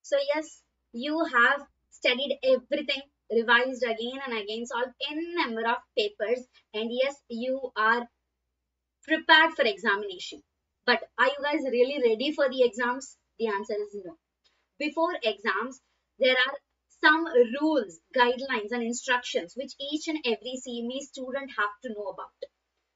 So yes, you have studied everything, revised again and again, solved n number of papers, and yes, you are prepared for examination. But are you guys really ready for the exams? The answer is no. Before exams, there are some rules, guidelines, and instructions which each and every CMA student have to know about.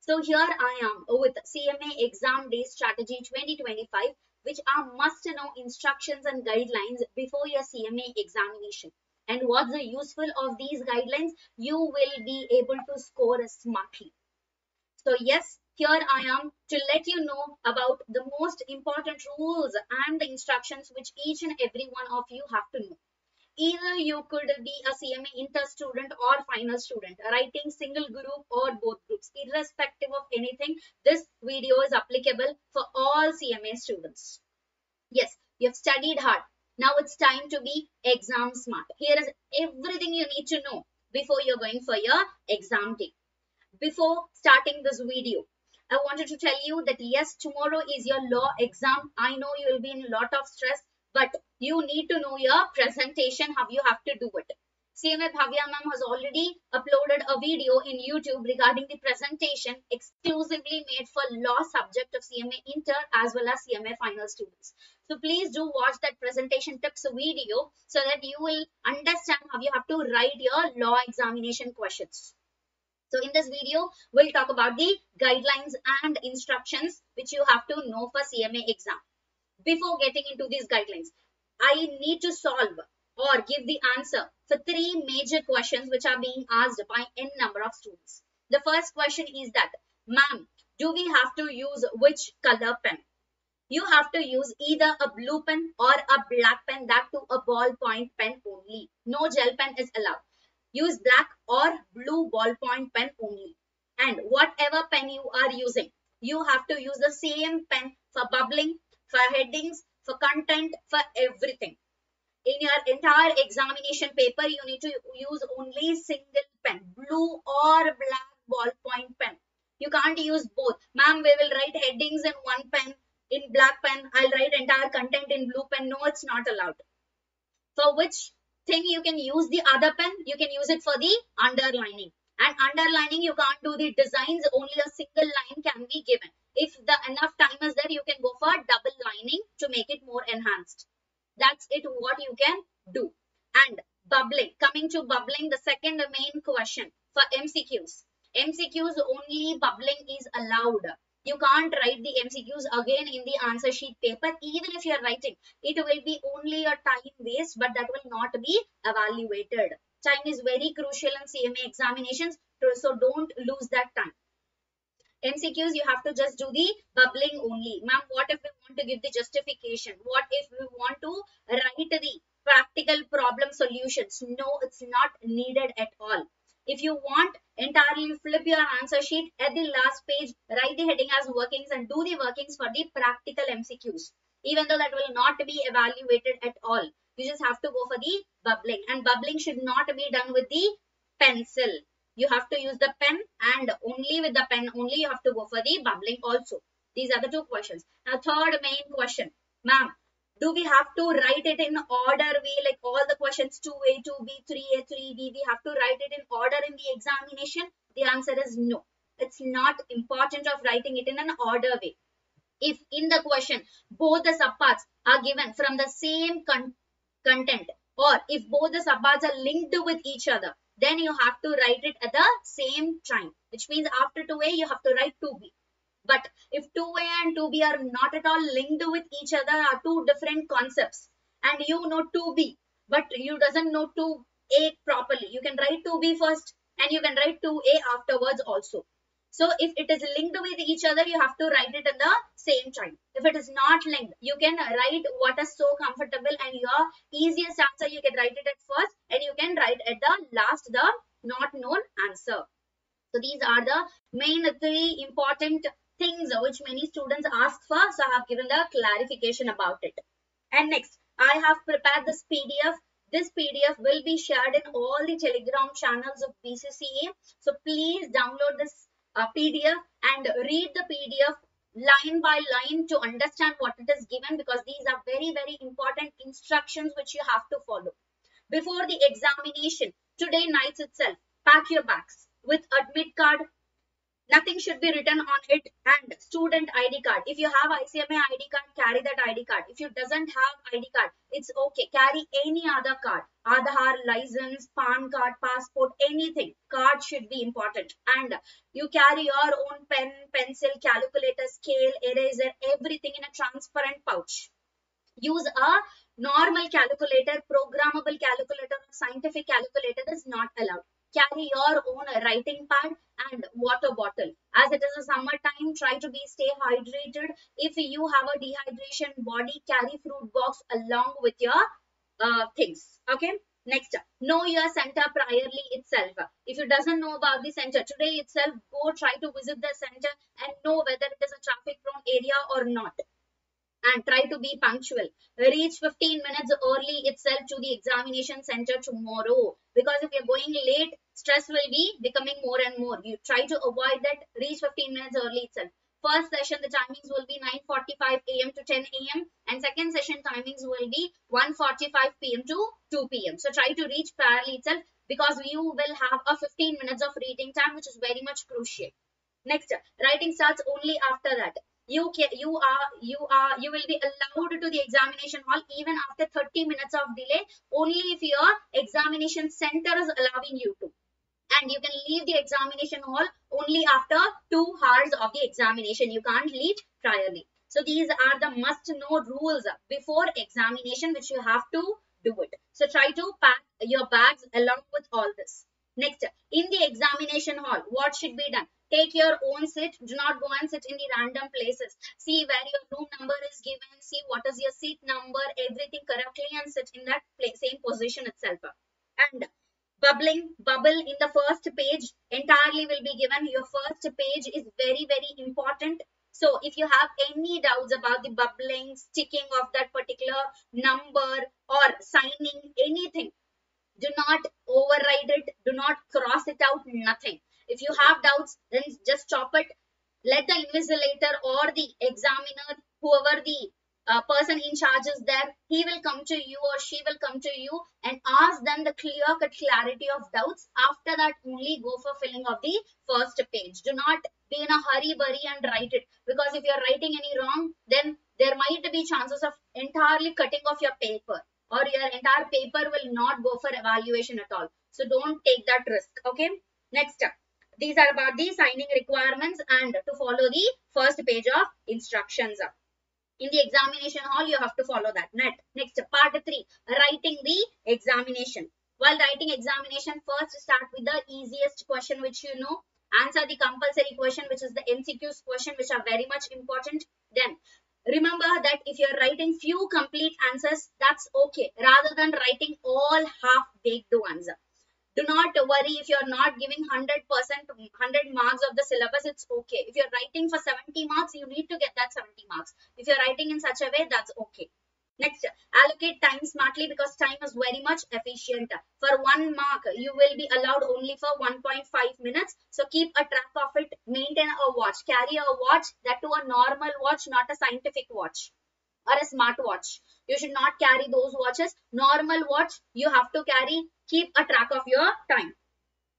So here I am with CMA Exam Day Strategy 2025, which are must-know instructions and guidelines before your CMA examination. And what's the useful of these guidelines? You will be able to score smartly. So yes, here I am to let you know about the most important rules and the instructions which each and every one of you have to know. Either you could be a CMA inter student or final student, writing single group or both groups. Irrespective of anything, this video is applicable for all CMA students. Yes, you've studied hard. Now it's time to be exam smart. Here is everything you need to know before you're going for your exam day. Before starting this video, I wanted to tell you that yes, tomorrow is your law exam. I know you will be in a lot of stress, but you need to know your presentation, how you have to do it. CMA Bhavya ma'am has already uploaded a video in YouTube regarding the presentation exclusively made for law subject of CMA Inter as well as CMA final students. So please do watch that presentation tips video so that you will understand how you have to write your law examination questions. So in this video, we'll talk about the guidelines and instructions which you have to know for CMA exam. Before getting into these guidelines, I need to solve or give the answer for three major questions which are being asked by n number of students. The first question is that, ma'am, do we have to use which color pen? You have to use either a blue pen or a black pen, that too a ballpoint pen only. No gel pen is allowed. Use black or blue ballpoint pen only. And whatever pen you are using, you have to use the same pen for bubbling, for headings, for content, for everything. In your entire examination paper, you need to use only single pen, blue or black ballpoint pen. You can't use both. Ma'am, we will write headings in one pen, in black pen. I'll write entire content in blue pen. No, it's not allowed. For which thing you can use the other pen? You can use it for the underlining. And underlining, you can't do the designs. Only a single line can be given. If the enough time is there, you can go for double lining to make it more enhanced. That's it, what you can do. And bubbling, coming to bubbling, the second main question for MCQs. MCQs only bubbling is allowed. You can't write the MCQs again in the answer sheet paper. Even if you're writing, it will be only a time waste, but that will not be evaluated. Time is very crucial in CMA examinations, so don't lose that time. MCQs, you have to just do the bubbling only. Ma'am, what if we want to give the justification? What if we want to write the practical problem solutions? No, it's not needed at all. If you want, entirely flip your answer sheet at the last page, write the heading as workings and do the workings for the practical MCQs. Even though that will not be evaluated at all. You just have to go for the bubbling. And bubbling should not be done with the pencil. You have to use the pen, and only with the pen only you have to go for the bubbling also. These are the two questions. Now third main question, ma'am, do we have to write it in order way, like all the questions 2A, 2B, 3A, 3B, we have to write it in order in the examination? The answer is no. It's not important of writing it in an order way. If in the question both the subparts are given from the same content, or if both the subparts are linked with each other, then you have to write it at the same time, which means after 2A you have to write 2B. But if 2A and 2B are not at all linked with each other, are two different concepts, and you know 2B but you doesn't know 2A properly, you can write 2B first and you can write 2A afterwards also. So if it is linked with each other, you have to write it at the same time. If it is not linked, you can write what is so comfortable, and your easiest answer you can write it at first and you can write at the last the not known answer. So these are the main three important things which many students ask for. So I have given the clarification about it. And next, I have prepared this PDF. This PDF will be shared in all the Telegram channels of BCCA. So please download this PDF and read the PDF line by line to understand what it is given, because these are very, very important instructions which you have to follow. Before the examination, today night itself, pack your bags with admit card. Nothing should be written on it, and student ID card. If you have ICMA ID card, carry that ID card. If you doesn't have ID card, it's okay. Carry any other card. Aadhaar, license, PAN card, passport, anything. Card should be important. And you carry your own pen, pencil, calculator, scale, eraser, everything in a transparent pouch. Use a normal calculator. Programmable calculator, scientific calculator is not allowed. Carry your own writing pad and water bottle. As it is a summer time, try to stay hydrated. If you have a dehydration body, carry fruit box along with your things. Okay. Next, know your center priorly itself. If you doesn't know about the center today itself, go try to visit the center and know whether it is a traffic prone area or not. And try to be punctual. Reach 15 minutes early itself to the examination center tomorrow, because if you're going late, stress will be becoming more and more. You try to avoid that. Reach 15 minutes early itself. First session, the timings will be 9:45 a.m. to 10 a.m. and second session timings will be 1:45 p.m. to 2 p.m. So try to reach priorly itself, because you will have a 15 minutes of reading time, which is very much crucial. Next, writing starts only after that. You will be allowed to the examination hall even after 30 minutes of delay, only if your examination center is allowing you to. And you can leave the examination hall only after 2 hours of the examination. You can't leave priorly. So these are the must know rules before examination, which you have to do it. So try to pack your bags along with all this. Next, in the examination hall, what should be done? Take your own seat. Do not go and sit in the random places. See where your room number is given. See what is your seat number, everything correctly, and sit in that same position itself. And bubble in the first page entirely will be given. Your first page is very, very important. So if you have any doubts about the bubbling, sticking of that particular number or signing anything, do not override it. Do not cross it out. Nothing. If you have doubts, then just stop it. Let the invigilator or the examiner, whoever the person in charge is there, he will come to you or she will come to you and ask them the clear-cut clarity of doubts. After that, only go for filling of the first page. Do not be in a hurry and write it, because if you are writing any wrong, then there might be chances of entirely cutting off your paper, or your entire paper will not go for evaluation at all. So don't take that risk. Okay. Next, these are about the signing requirements and to follow the first page of instructions. In the examination hall, you have to follow that. Next, part 3, writing the examination. While writing examination, first start with the easiest question which you know. Answer the compulsory question, which is the MCQs question, which are very much important. Then remember that if you're writing few complete answers, that's okay, rather than writing all half-baked ones. Do not worry if you're not giving 100%, 100 marks of the syllabus, it's okay. If you're writing for 70 marks, you need to get that 70 marks. If you're writing in such a way, that's okay. Next, allocate time smartly, because time is very much efficient. For 1 mark, you will be allowed only for 1.5 minutes. So keep a track of it. Maintain a watch. Carry a watch, that to a normal watch, not a scientific watch or a smart watch. You should not carry those watches. Normal watch you have to carry. Keep a track of your time.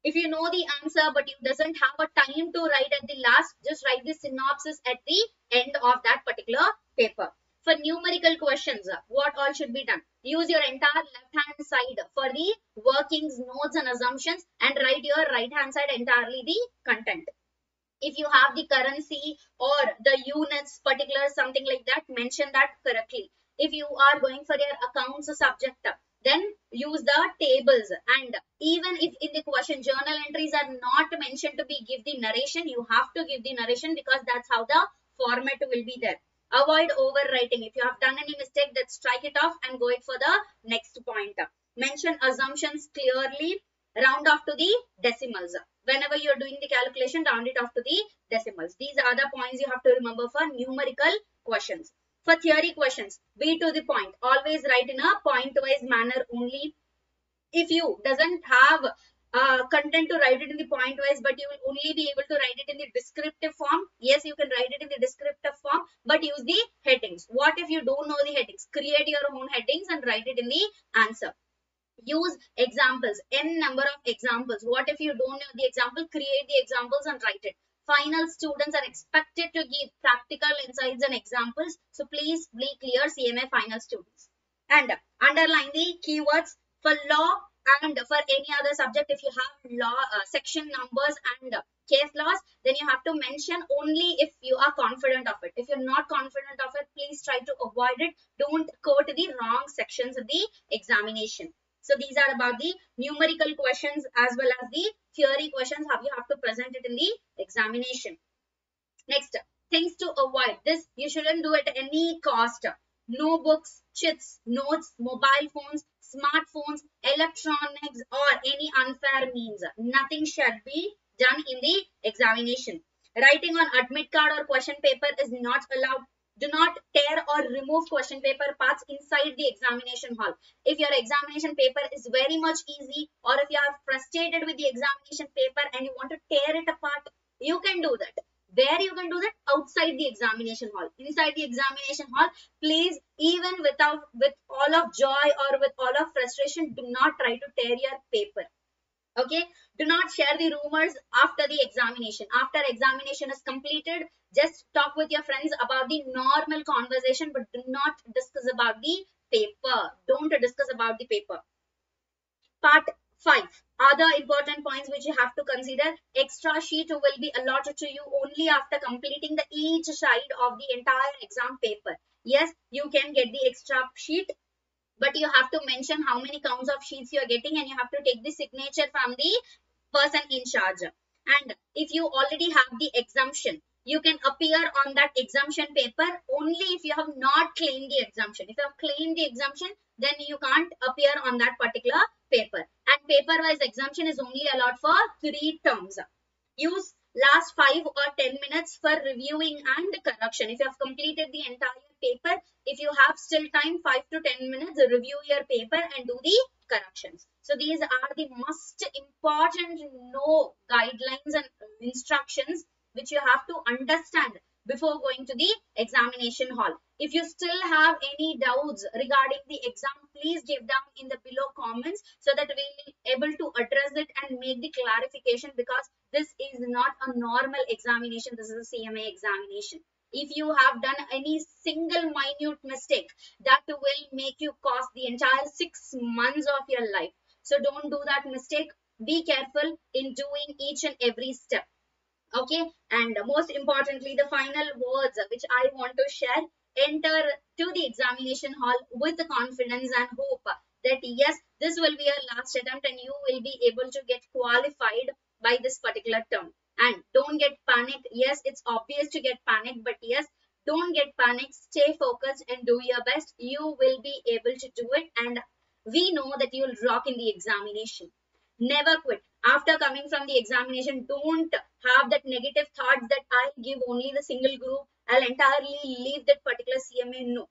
If you know the answer but you doesn't have a time to write at the last, just write the synopsis at the end of that particular paper. For numerical questions, what all should be done? Use your entire left hand side for the workings, notes and assumptions, and write your right hand side entirely the content. If you have the currency or the units, particulars, something like that, mention that correctly. If you are going for your accounts subject, then use the tables. And even if in the question journal entries are not mentioned to be give the narration, you have to give the narration, because that's how the format will be there. Avoid overwriting. If you have done any mistake, then strike it off and go it for the next point. Mention assumptions clearly. Round off to the decimals. Whenever you're doing the calculation, round it off to the decimals. These are the points you have to remember for numerical questions. For theory questions, be to the point. Always write in a point-wise manner only. If you doesn't have content to write it in the point wise, but you will only be able to write it in the descriptive form. Yes, you can write it in the descriptive form, but use the headings. What if you don't know the headings? Create your own headings and write it in the answer. Use examples, n number of examples. What if you don't know the example? Create the examples and write it. Final students are expected to give practical insights and examples. So please be clear, CMA final students. And underline the keywords for law and for any other subject. If you have law section numbers and case laws, then you have to mention only if you are confident of it. If you're not confident of it, please try to avoid it. Don't quote the wrong sections of the examination. So these are about the numerical questions as well as the theory questions, how you have to present it in the examination. Next, things to avoid. This you shouldn't do at any cost. No books, chits, notes, mobile phones, smartphones, electronics, or any unfair means. Nothing shall be done in the examination. Writing on admit card or question paper is not allowed. Do not tear or remove question paper parts inside the examination hall. If your examination paper is very much easy, or if you are frustrated with the examination paper and you want to tear it apart, you can do that. Where you can do that? Outside the examination hall. Inside the examination hall, please, even with all of joy or with all of frustration, do not try to tear your paper. Okay, do not share the rumors after the examination. After examination is completed, just talk with your friends about the normal conversation, but do not discuss about the paper. Don't discuss about the paper. Part 5. Other important points which you have to consider. Extra sheet will be allotted to you only after completing the each side of the entire exam paper. Yes, you can get the extra sheet, but you have to mention how many counts of sheets you are getting, and you have to take the signature from the person in charge. And if you already have the exemption, you can appear on that exemption paper only if you have not claimed the exemption. If you have claimed the exemption, then you can't appear on that particular paper. And paper wise exemption is only allowed for 3 terms. Use last 5 or 10 minutes for reviewing and correction. If you have completed the entire paper, if you have still time, 5 to 10 minutes, review your paper and do the corrections. So these are the most important guidelines and instructions which you have to understand before going to the examination hall. If you still have any doubts regarding the exam, please give down in the below comments so that we will be able to address it and make the clarification, because this is not a normal examination. This is a CMA examination. If you have done any single minute mistake, that will make you cost the entire 6 months of your life. So don't do that mistake. Be careful in doing each and every step. Okay, and most importantly, the final words which I want to share: enter to the examination hall with the confidence and hope that yes, this will be your last attempt and you will be able to get qualified by this particular term. And don't get panicked. Yes, it's obvious to get panicked, but yes, don't get panicked. Stay focused and do your best. You will be able to do it, and we know that you will rock in the examination. Never quit. After coming from the examination, don't have that negative thoughts that I'll give only the single group, I'll entirely leave that particular CMA.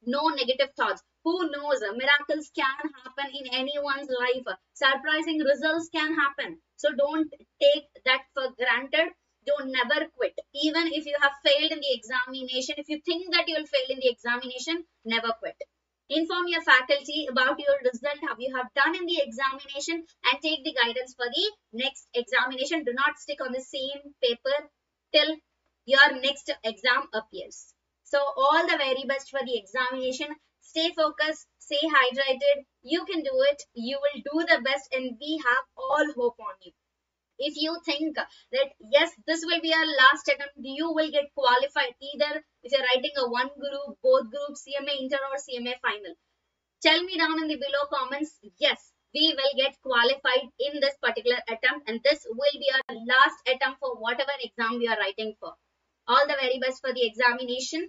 No negative thoughts. Who knows? Miracles can happen in anyone's life. Surprising results can happen. So don't take that for granted. Don't never quit. Even if you have failed in the examination, if you think that you will fail in the examination, never quit. Inform your faculty about your result, how you have done in the examination, and take the guidance for the next examination. Do not stick on the same paper till your next exam appears. So all the very best for the examination. Stay focused, stay hydrated. You can do it. You will do the best, and we have all hope on you. If you think that yes, this will be your last attempt, you will get qualified either if you're writing a one group, both groups, CMA inter or CMA final. Tell me down in the below comments, yes, we will get qualified in this particular attempt, and this will be our last attempt for whatever exam we are writing for. All the very best for the examination.